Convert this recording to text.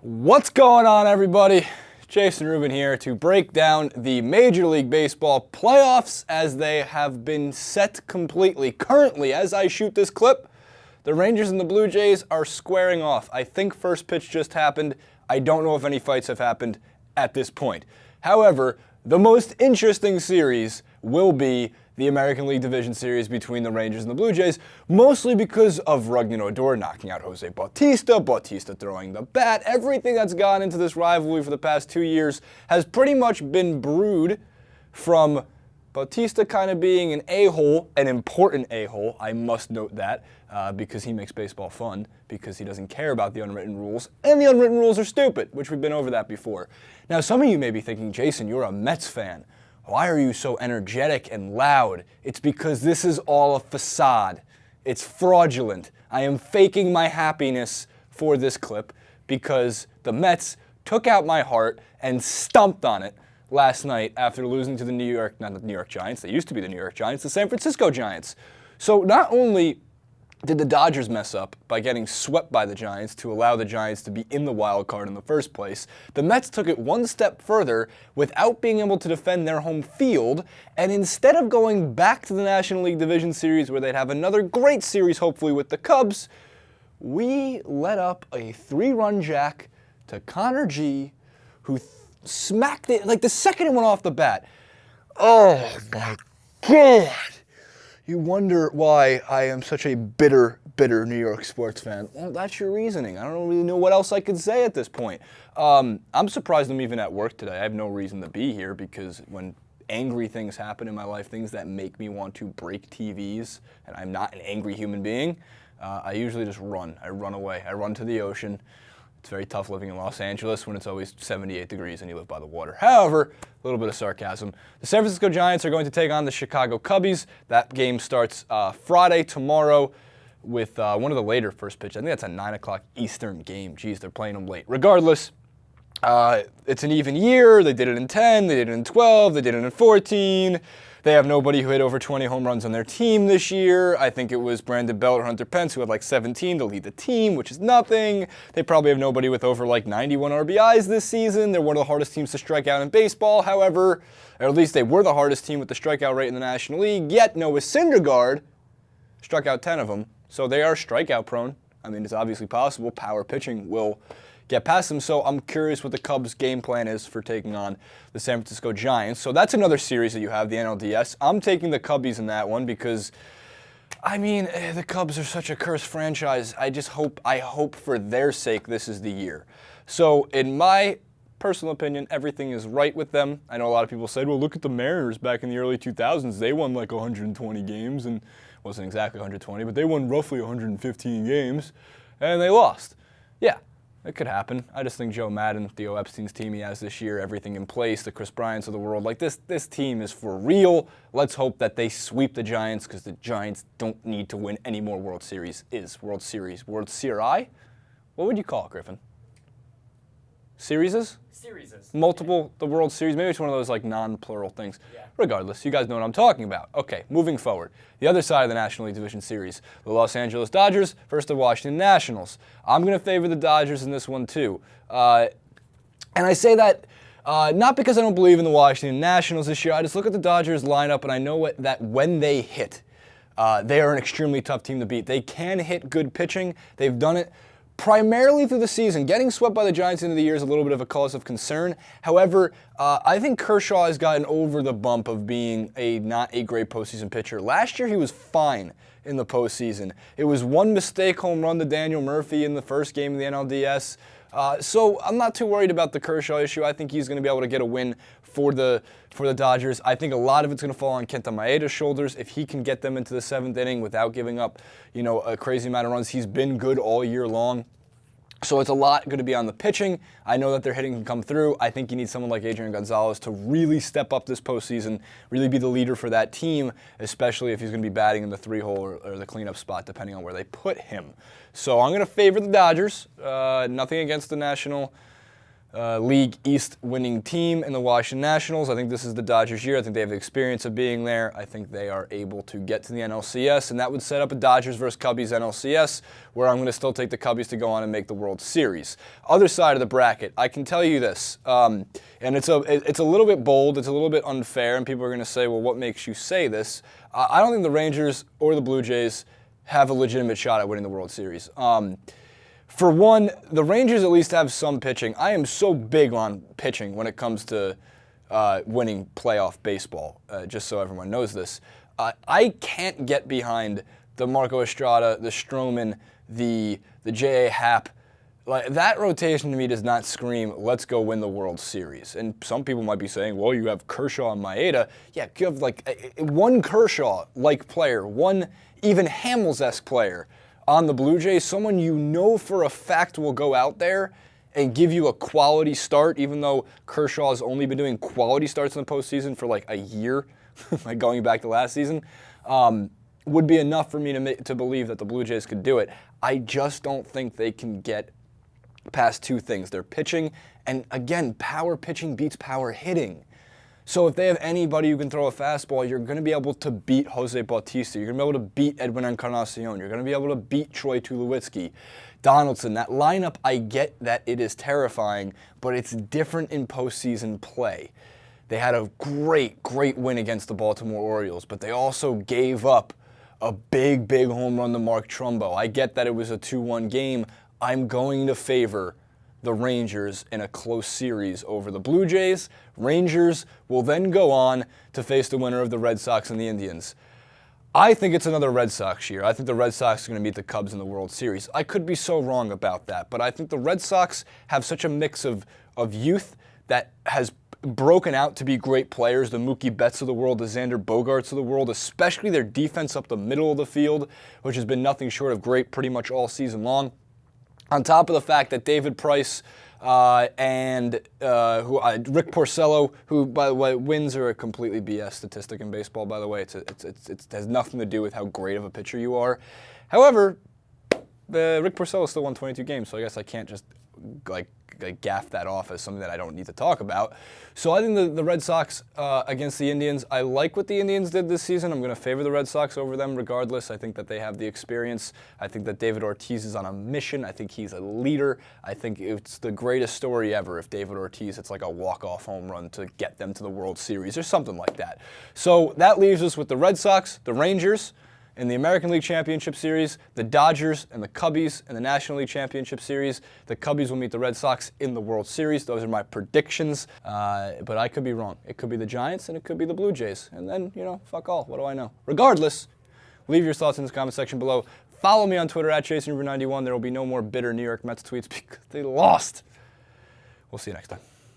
What's going on, everybody? Jason Rubin here to break down the Major League Baseball playoffs as they have been set completely. Currently, as I shoot this clip, the Rangers and the Blue Jays are squaring off. I think first pitch just happened. I don't know if any fights have happened at this point. However, the most interesting series will be the American League Division Series between the Rangers and the Blue Jays, mostly because of Rougned Odor knocking out Jose Bautista throwing the bat. Everything that's gone into this rivalry for the past 2 years has pretty much been brewed from Bautista kind of being an a-hole, an important a-hole, I must note that, because he makes baseball fun, because he doesn't care about the unwritten rules, and the unwritten rules are stupid, which we've been over that before. Now, some of you may be thinking, Jason, you're a Mets fan. Why are you so energetic and loud? It's because this is all a facade. It's fraudulent. I am faking my happiness for this clip because the Mets took out my heart and stomped on it last night after losing to the not the New York Giants, they used to be the New York Giants, the San Francisco Giants. So not only did the Dodgers mess up by getting swept by the Giants to allow the Giants to be in the wild card in the first place, the Mets took it one step further without being able to defend their home field, and instead of going back to the National League Division Series where they'd have another great series hopefully with the Cubs, we let up a 3-run jack to Connor G, who smacked it like the second it went off the bat. Oh my God! You wonder why I am such a bitter New York sports fan. Well, that's your reasoning. I don't really know what else I could say at this point. I'm surprised I'm even at work today. I have no reason to be here because when angry things happen in my life, things that make me want to break TVs, and I'm not an angry human being, I usually just run. I run away. I run to the ocean. It's very tough living in Los Angeles when it's always 78 degrees and you live by the water. However, a little bit of sarcasm. The San Francisco Giants are going to take on the Chicago Cubbies. That game starts Friday, tomorrow, with one of the later first pitch. I think that's a 9 o'clock Eastern game. Geez, they're playing them late. Regardless, it's an even year. They did it in 10, they did it in 12, they did it in 14. They have nobody who hit over 20 home runs on their team this year. I think it was Brandon Belt or Hunter Pence who had like 17 to lead the team, which is nothing. They probably have nobody with over like 91 RBIs this season. They're one of the hardest teams to strike out in baseball. However, or at least they were the hardest team with the strikeout rate in the National League. Yet Noah Syndergaard struck out 10 of them. So they are strikeout prone. I mean, it's obviously possible. Power pitching will get past them. So I'm curious what the Cubs' game plan is for taking on the San Francisco Giants. So that's another series that you have, the NLDS. I'm taking the Cubbies in that one because, I mean, the Cubs are such a cursed franchise. I hope for their sake this is the year. So in my personal opinion, everything is right with them. I know a lot of people said, well, look at the Mariners back in the early 2000s. They won like 120 games, and wasn't exactly 120, but they won roughly 115 games, and they lost. Yeah. It could happen. I just think Joe Madden, Theo Epstein's team he has this year, everything in place, the Chris Bryants of the world, like this team is for real. Let's hope that they sweep the Giants because the Giants don't need to win any more World Series. World Series? What would you call it, Griffin? Serieses? Multiple, the World Series. Maybe it's one of those like non-plural things. Yeah. Regardless, you guys know what I'm talking about. Okay, moving forward. The other side of the National League Division Series, the Los Angeles Dodgers versus the Washington Nationals. I'm going to favor the Dodgers in this one too. And I say that not because I don't believe in the Washington Nationals this year. I just look at the Dodgers lineup and I know that when they hit, they are an extremely tough team to beat. They can hit good pitching. They've done it primarily through the season. Getting swept by the Giants into the year is a little bit of a cause of concern. However, I think Kershaw has gotten over the bump of being not a great postseason pitcher. Last year, he was fine in the postseason. It was one mistake home run to Daniel Murphy in the first game of the NLDS. So I'm not too worried about the Kershaw issue. I think he's going to be able to get a win for the Dodgers. I think a lot of it's going to fall on Kenta Maeda's shoulders. If he can get them into the 7th inning without giving up, a crazy amount of runs, he's been good all year long. So it's a lot going to be on the pitching. I know that their hitting can come through. I think you need someone like Adrian Gonzalez to really step up this postseason, really be the leader for that team, especially if he's going to be batting in the 3-hole or the cleanup spot, depending on where they put him. So I'm going to favor the Dodgers. Nothing against the National League East winning team in the Washington Nationals. I think this is the Dodgers' year. I think they have the experience of being there. I think they are able to get to the NLCS, and that would set up a Dodgers versus Cubbies NLCS, where I'm going to still take the Cubbies to go on and make the World Series. Other side of the bracket, I can tell you this, and it's a little bit bold, it's a little bit unfair, and people are going to say, well, what makes you say this? I don't think the Rangers or the Blue Jays have a legitimate shot at winning the World Series. For one, the Rangers at least have some pitching. I am so big on pitching when it comes to winning playoff baseball, just so everyone knows this. I can't get behind the Marco Estrada, the Stroman, the J.A. Happ. Like, that rotation to me does not scream, let's go win the World Series. And some people might be saying, well, you have Kershaw and Maeda. Yeah, you have like one Kershaw-like player, one even Hamels-esque player on the Blue Jays, someone you know for a fact will go out there and give you a quality start, even though Kershaw has only been doing quality starts in the postseason for like a year, like going back to last season, would be enough for me to believe that the Blue Jays could do it. I just don't think they can get past two things. Their pitching, and again, power pitching beats power hitting. So if they have anybody who can throw a fastball, you're going to be able to beat Jose Bautista. You're going to be able to beat Edwin Encarnacion. You're going to be able to beat Troy Tulowitzki. Donaldson, that lineup, I get that it is terrifying, but it's different in postseason play. They had a great win against the Baltimore Orioles, but they also gave up a big home run to Mark Trumbo. I get that it was a 2-1 game. I'm going to favor the Rangers in a close series over the Blue Jays. Rangers will then go on to face the winner of the Red Sox and the Indians. I think it's another Red Sox year. I think the Red Sox are going to meet the Cubs in the World Series. I could be so wrong about that, but I think the Red Sox have such a mix of youth that has broken out to be great players, the Mookie Betts of the world, the Xander Bogaerts of the world, especially their defense up the middle of the field, which has been nothing short of great pretty much all season long. On top of the fact that David Price and Rick Porcello, who, by the way, wins are a completely BS statistic in baseball, by the way. It has nothing to do with how great of a pitcher you are. However, Rick Porcello still won 22 games, so I guess I can't just gaff that off as something that I don't need to talk about. So I think the Red Sox against the Indians, I like what the Indians did this season. I'm going to favor the Red Sox over them regardless. I think that they have the experience. I think that David Ortiz is on a mission. I think he's a leader. I think it's the greatest story ever if David Ortiz, it's like a walk-off home run to get them to the World Series or something like that. So that leaves us with the Red Sox, the Rangers in the American League Championship Series, the Dodgers and the Cubbies in the National League Championship Series. The Cubbies will meet the Red Sox in the World Series. Those are my predictions, but I could be wrong. It could be the Giants and it could be the Blue Jays. And then, fuck all. What do I know? Regardless, leave your thoughts in the comment section below. Follow me on Twitter at ChasingRuben91. There will be no more bitter New York Mets tweets because they lost. We'll see you next time.